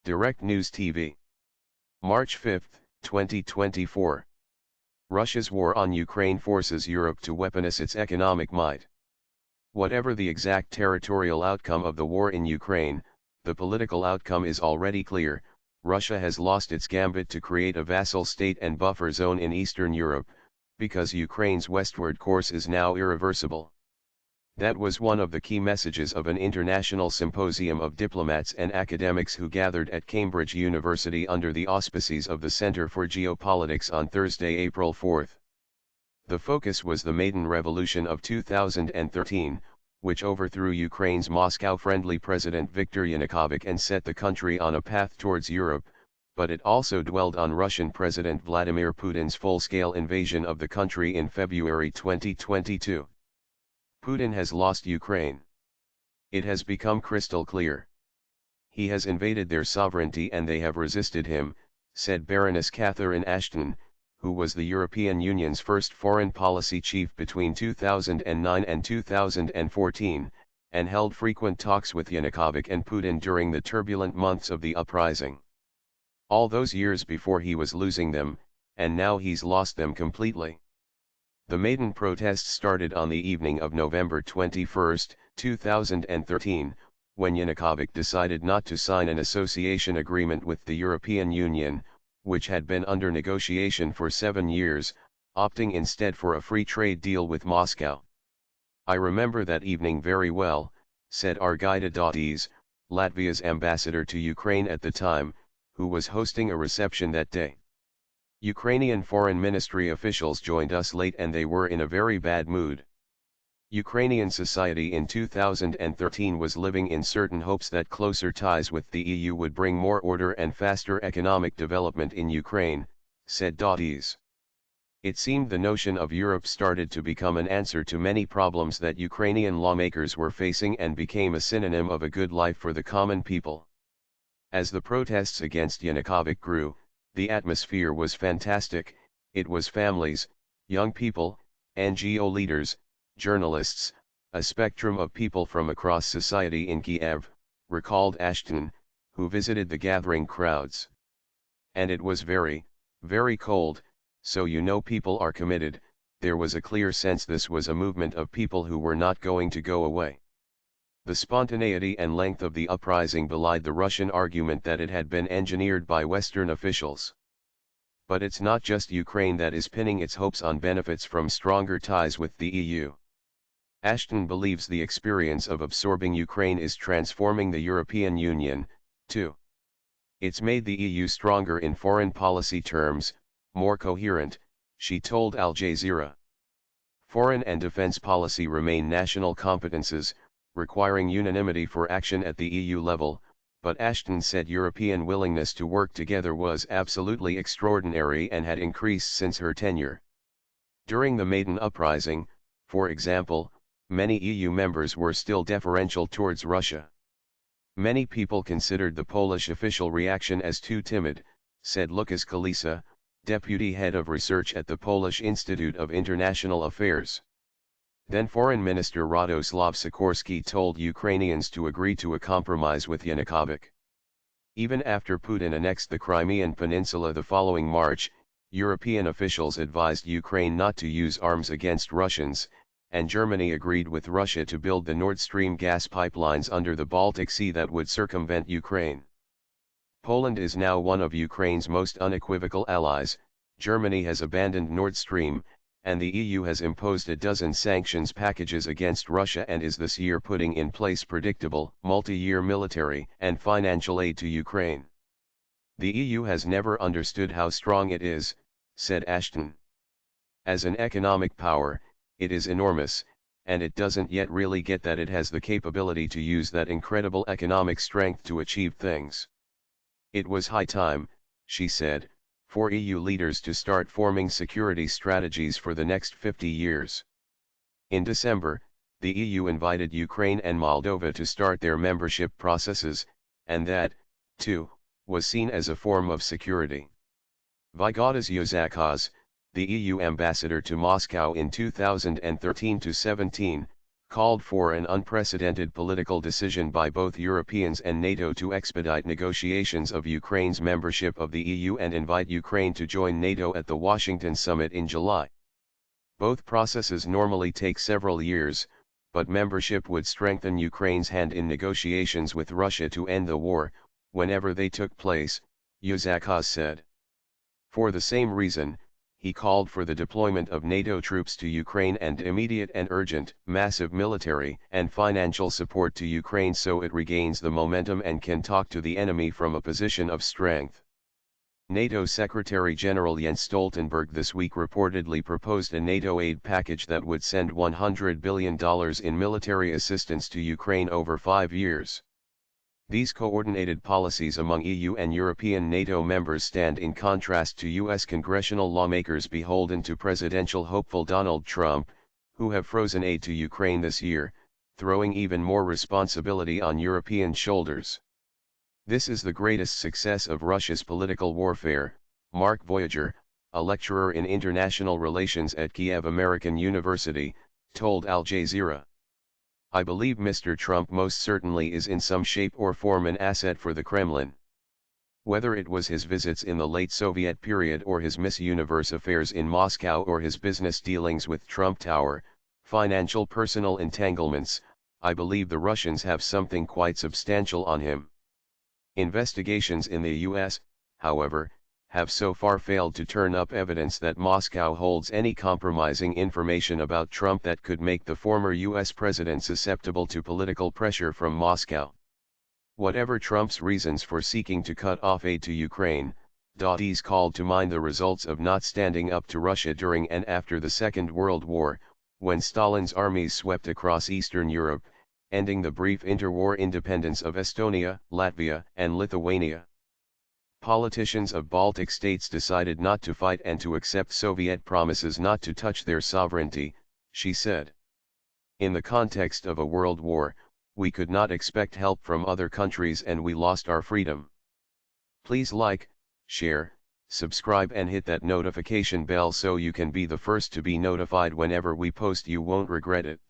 Direct News TV. March 5, 2024. Russia's war on Ukraine forces Europe to weaponize its economic might. Whatever the exact territorial outcome of the war in Ukraine, the political outcome is already clear. Russia has lost its gambit to create a vassal state and buffer zone in Eastern Europe, because Ukraine's westward course is now irreversible. That was one of the key messages of an international symposium of diplomats and academics who gathered at Cambridge University under the auspices of the Center for Geopolitics on Thursday, April 4. The focus was the Maidan Revolution of 2013, which overthrew Ukraine's Moscow-friendly President Viktor Yanukovych and set the country on a path towards Europe, but it also dwelled on Russian President Vladimir Putin's full-scale invasion of the country in February 2022. Putin has lost Ukraine. It has become crystal clear. He has invaded their sovereignty and they have resisted him, said Baroness Catherine Ashton, who was the European Union's first foreign policy chief between 2009 and 2014, and held frequent talks with Yanukovych and Putin during the turbulent months of the uprising. All those years before he was losing them, and now he's lost them completely. The Maidan protests started on the evening of November 21, 2013, when Yanukovych decided not to sign an association agreement with the European Union, which had been under negotiation for 7 years, opting instead for a free trade deal with Moscow. "I remember that evening very well," said Argita Dautis, Latvia's ambassador to Ukraine at the time, who was hosting a reception that day. "Ukrainian foreign ministry officials joined us late and they were in a very bad mood. Ukrainian society in 2013 was living in certain hopes that closer ties with the EU would bring more order and faster economic development in Ukraine," said Dautis. "It seemed the notion of Europe started to become an answer to many problems that Ukrainian lawmakers were facing and became a synonym of a good life for the common people. As the protests against Yanukovych grew, the atmosphere was fantastic. It was families, young people, NGO leaders, journalists, a spectrum of people from across society in Kiev," recalled Ashton, who visited the gathering crowds. "And it was very, very cold, so you know people are committed. There was a clear sense this was a movement of people who were not going to go away." The spontaneity and length of the uprising belied the Russian argument that it had been engineered by Western officials. But it's not just Ukraine that is pinning its hopes on benefits from stronger ties with the EU. Ashton believes the experience of absorbing Ukraine is transforming the European Union, too. "It's made the EU stronger in foreign policy terms, more coherent," she told Al Jazeera. "Foreign and defense policy remain national competences, requiring unanimity for action at the EU level, but Ashton said European willingness to work together was absolutely extraordinary and had increased since her tenure. During the Maidan uprising, for example, many EU members were still deferential towards Russia. Many people considered the Polish official reaction as too timid," said Lukasz Kalisa, deputy head of research at the Polish Institute of International Affairs. Then Foreign Minister Radoslaw Sikorski told Ukrainians to agree to a compromise with Yanukovych. Even after Putin annexed the Crimean Peninsula the following March, European officials advised Ukraine not to use arms against Russians, and Germany agreed with Russia to build the Nord Stream gas pipelines under the Baltic Sea that would circumvent Ukraine. Poland is now one of Ukraine's most unequivocal allies. Germany has abandoned Nord Stream, and the EU has imposed a dozen sanctions packages against Russia and is this year putting in place predictable, multi-year military and financial aid to Ukraine. "The EU has never understood how strong it is," said Ashton. "As an economic power, it is enormous, and it doesn't yet really get that it has the capability to use that incredible economic strength to achieve things. It was high time," she said, "for EU leaders to start forming security strategies for the next 50 years. In December, the EU invited Ukraine and Moldova to start their membership processes, and that, too, was seen as a form of security. Vygaudas Uzakas, the EU ambassador to Moscow in 2013-17, called for an unprecedented political decision by both Europeans and NATO to expedite negotiations of Ukraine's membership of the EU and invite Ukraine to join NATO at the Washington summit in July. Both processes normally take several years, but membership would strengthen Ukraine's hand in negotiations with Russia to end the war, whenever they took place, Uzakov said. For the same reason, he called for the deployment of NATO troops to Ukraine and immediate and urgent, massive military and financial support to Ukraine so it regains the momentum and can talk to the enemy from a position of strength. NATO Secretary-General Jens Stoltenberg this week reportedly proposed a NATO aid package that would send $100 billion in military assistance to Ukraine over 5 years. These coordinated policies among EU and European NATO members stand in contrast to US congressional lawmakers beholden to presidential hopeful Donald Trump, who have frozen aid to Ukraine this year, throwing even more responsibility on European shoulders. This is the greatest success of Russia's political warfare, Mark Voyager, a lecturer in international relations at Kiev American University, told Al Jazeera. I believe Mr. Trump most certainly is in some shape or form an asset for the Kremlin. Whether it was his visits in the late Soviet period or his Miss Universe affairs in Moscow or his business dealings with Trump Tower, financial personal entanglements, I believe the Russians have something quite substantial on him. Investigations in the US, however, have so far failed to turn up evidence that Moscow holds any compromising information about Trump that could make the former US president susceptible to political pressure from Moscow. Whatever Trump's reasons for seeking to cut off aid to Ukraine, he's called to mind the results of not standing up to Russia during and after the Second World War, when Stalin's armies swept across Eastern Europe, ending the brief interwar independence of Estonia, Latvia, and Lithuania. Politicians of Baltic states decided not to fight and to accept Soviet promises not to touch their sovereignty, she said. In the context of a world war, we could not expect help from other countries and we lost our freedom. Please like, share, subscribe and hit that notification bell so you can be the first to be notified whenever we post. You won't regret it.